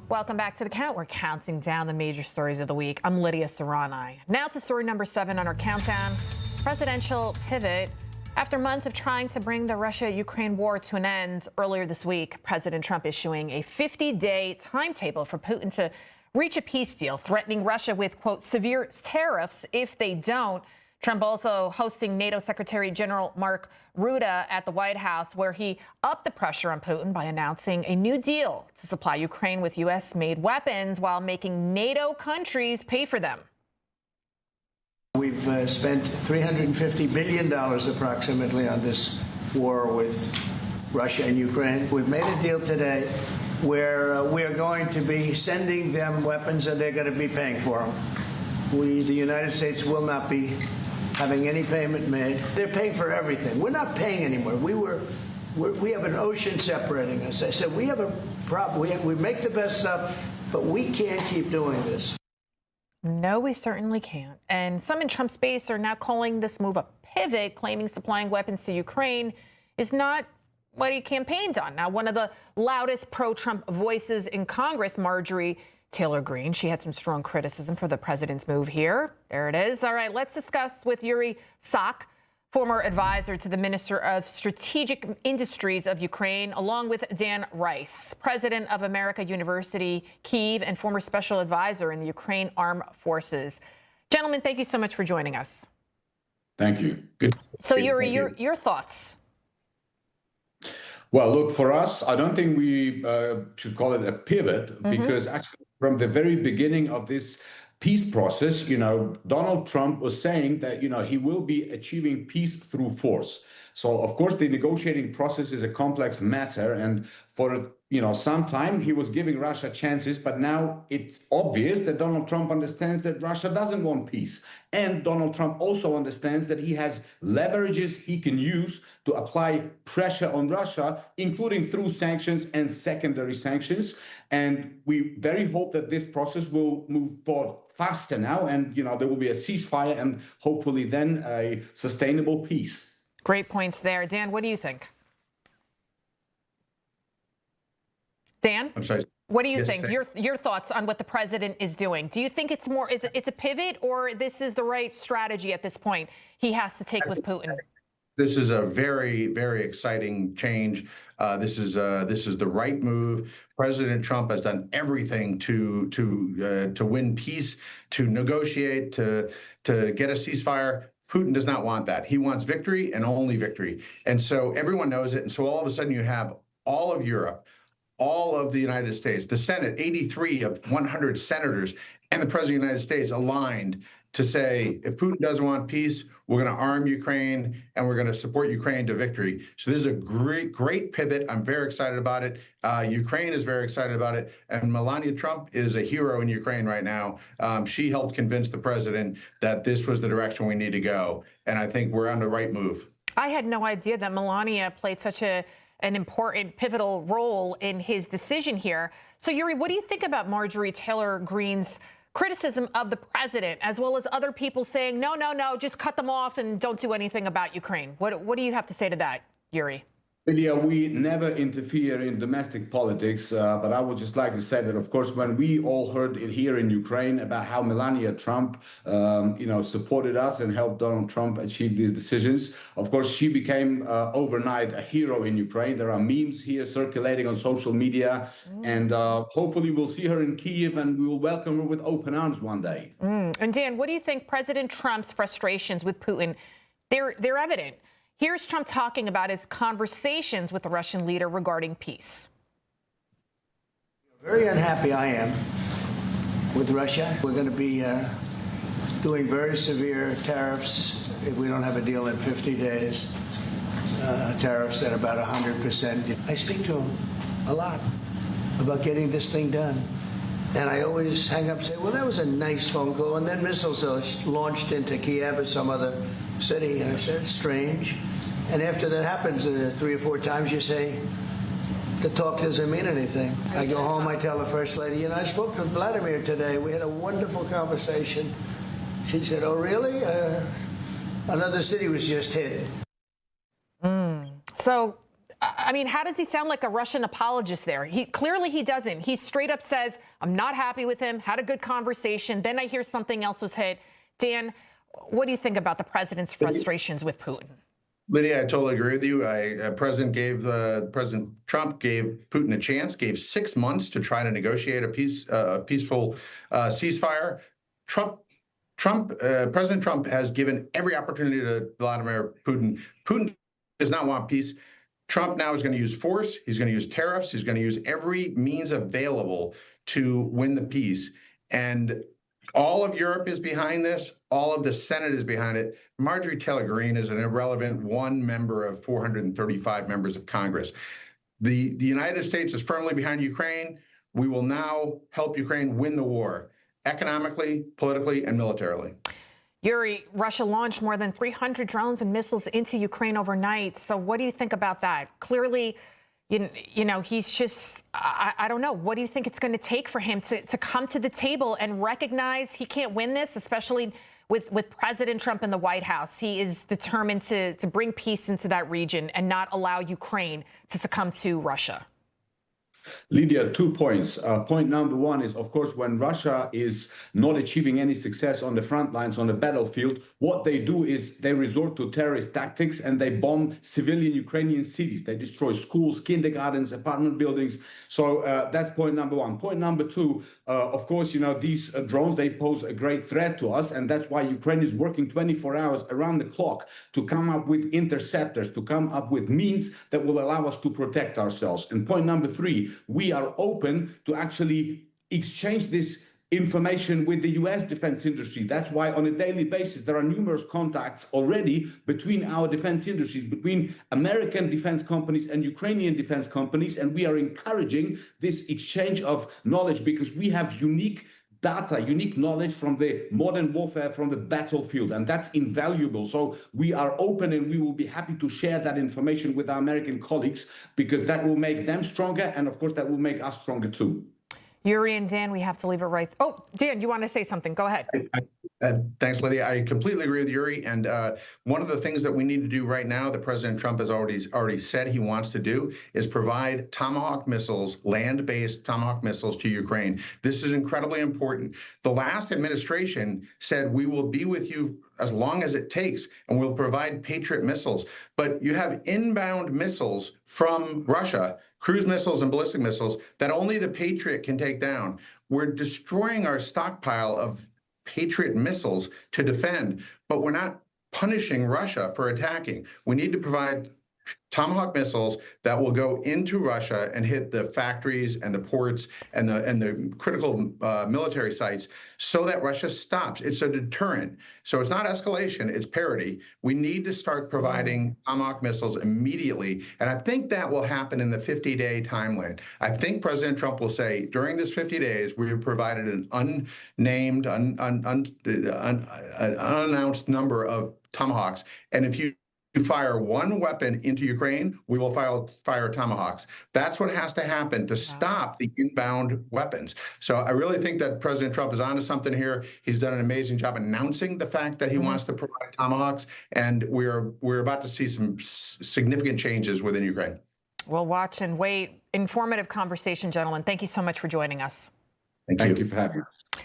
Welcome back to The Count. We're counting down the major stories of the week. I'm Lydia Serrani. Now to story number 7 on our countdown. Presidential pivot. After months of trying to bring the Russia-Ukraine war to an end, earlier this week, President Trump issuing a 50-day timetable for Putin to reach a peace deal, threatening Russia with, quote, severe tariffs if they don't. Trump also hosting NATO Secretary General Mark Rutte at the White House, where he upped the pressure on Putin by announcing a new deal to supply Ukraine with U.S.-made weapons while making NATO countries pay for them. We've spent $350 billion approximately on this war with Russia and Ukraine. We've made a deal today where we are going to be sending them weapons and they're going to be paying for them. The United States, will not be having any payment made. They're paying for everything. We're not paying anymore. We have an ocean separating us. I said, we have a problem. We make the best stuff, but we can't keep doing this. No, we certainly can't. And some in Trump's base are now calling this move a pivot, claiming supplying weapons to Ukraine is not what he campaigned on. Now, one of the loudest pro-Trump voices in Congress, Marjorie Taylor Greene, she had some strong criticism for the president's move here. There it is. All right, let's discuss with Yuriy, former advisor to the Minister of Strategic Industries of Ukraine, along with Dan Rice, president of America University, Kyiv, and former special advisor in the Ukraine Armed Forces. Gentlemen, thank you so much for joining us. Thank you. Good. So, Yuriy, your thoughts? Well, look, for us, I don't think we should call it a pivot, because actually from the very beginning of this peace process, Donald Trump was saying that, he will be achieving peace through force. So, of course, the negotiating process is a complex matter. And for, some time he was giving Russia chances. But now it's obvious that Donald Trump understands that Russia doesn't want peace. And Donald Trump also understands that he has leverages he can use to apply pressure on Russia, including through sanctions and secondary sanctions. And we very hope that this process will move forward faster now. And, there will be a ceasefire and hopefully then a sustainable peace. Great points there. Dan, what do you think? Dan? I'm sorry. What do you think? Your thoughts on what the president is doing? Do you think it's a pivot, or this is the right strategy at this point he has to take with Putin? This is a very, very exciting change. This is the right move. President Trump has done everything to win peace, to negotiate, to get a ceasefire. Putin does not want that. He wants victory and only victory. And so everyone knows it. And so all of a sudden you have all of Europe, all of the United States, the Senate, 83 of 100 senators, and the President of the United States aligned to say, if Putin doesn't want peace, we're going to arm Ukraine and we're going to support Ukraine to victory. So this is a great pivot. I'm very excited about it. Ukraine is very excited about it. And Melania Trump is a hero in Ukraine right now. She helped convince the president that this was the direction we need to go. And I think we're on the right move. I had no idea that Melania played such an important, pivotal role in his decision here. So, Yuriy, what do you think about Marjorie Taylor Greene's criticism of the president, as well as other people saying, no, just cut them off and don't do anything about Ukraine? What do you have to say to that, Yuriy? Lydia, we never interfere in domestic politics, but I would just like to say that, of course, when we all heard it here in Ukraine about how Melania Trump, supported us and helped Donald Trump achieve these decisions, of course, she became overnight a hero in Ukraine. There are memes here circulating on social media, and hopefully we'll see her in Kyiv and we will welcome her with open arms one day. And Dan, what do you think President Trump's frustrations with Putin, they're evident. Here's Trump talking about his conversations with the Russian leader regarding peace. Very unhappy I am with Russia. We're going to be doing very severe tariffs if we don't have a deal in 50 days. Tariffs at about 100%. I speak to him a lot about getting this thing done. And I always hang up and say, well, that was a nice phone call. And then missiles are launched into Kiev or some other city. And I said, it's strange. And after that happens 3 or 4 times, you say, the talk doesn't mean anything. I go home, I tell the First Lady, I spoke to Vladimir today. We had a wonderful conversation. She said, oh, really? Another city was just hit. So I mean, how does he sound like a Russian apologist there? Clearly he doesn't. He straight up says, I'm not happy with him, had a good conversation. Then I hear something else was hit. Dan, what do you think about the president's frustrations with Putin? Lydia, I totally agree with you. President Trump gave Putin a chance, gave 6 months to try to negotiate a peaceful ceasefire. President Trump has given every opportunity to Vladimir Putin. Putin does not want peace. Trump now is going to use force. He's going to use tariffs. He's going to use every means available to win the peace. And all of Europe is behind this. All of the Senate is behind it. Marjorie Taylor Greene is an irrelevant one member of 435 members of Congress. The United States is firmly behind Ukraine. We will now help Ukraine win the war, economically, politically, and militarily. Yuriy, Russia launched more than 300 drones and missiles into Ukraine overnight. So what do you think about that? Clearly, you know, he's just, I don't know. What do you think it's going to take for him to come to the table and recognize he can't win this, especially with President Trump in the White House? He is determined to bring peace into that region and not allow Ukraine to succumb to Russia. Lydia, 2 points. Point number one is, of course, when Russia is not achieving any success on the front lines, on the battlefield, what they do is they resort to terrorist tactics and they bomb civilian Ukrainian cities. They destroy schools, kindergartens, apartment buildings. So that's point number one. Point number two, of course, you know, these drones, they pose a great threat to us. And that's why Ukraine is working 24 hours around the clock to come up with interceptors, to come up with means that will allow us to protect ourselves. And point number three, we are open to actually exchange this information with the US defense industry. That's why on a daily basis, there are numerous contacts already between our defense industries, between American defense companies and Ukrainian defense companies. And we are encouraging this exchange of knowledge because we have unique data, unique knowledge from the modern warfare, from the battlefield, and that's invaluable. So we are open and we will be happy to share that information with our American colleagues because that will make them stronger. And of course, that will make us stronger too. Yuriy and Dan, we have to leave it right. Oh, Dan, you want to say something? Go ahead. Thanks, Lydia. I completely agree with Yuriy. And one of the things that we need to do right now that President Trump has already said he wants to do is provide Tomahawk missiles, land-based Tomahawk missiles to Ukraine. This is incredibly important. The last administration said we will be with you as long as it takes, and we'll provide Patriot missiles. But you have inbound missiles from Russia, cruise missiles and ballistic missiles, that only the Patriot can take down. We're destroying our stockpile of Patriot missiles to defend, but we're not punishing Russia for attacking. We need to provide Tomahawk missiles that will go into Russia and hit the factories and the ports and the critical military sites so that Russia stops. It's a deterrent. So it's not escalation, it's parity. We need to start providing Tomahawk missiles immediately. And I think that will happen in the 50-day timeline. I think President Trump will say, during this 50 days, we have provided an unnamed, unannounced number of Tomahawks. And if you fire one weapon into Ukraine, we will fire Tomahawks. That's what has to happen to stop the inbound weapons. So I really think that President Trump is onto something here. He's done an amazing job announcing the fact that he wants to provide Tomahawks, and we're about to see some significant changes within Ukraine. We'll watch and wait. Informative conversation, gentlemen. Thank you so much for joining us. Thank you for having us.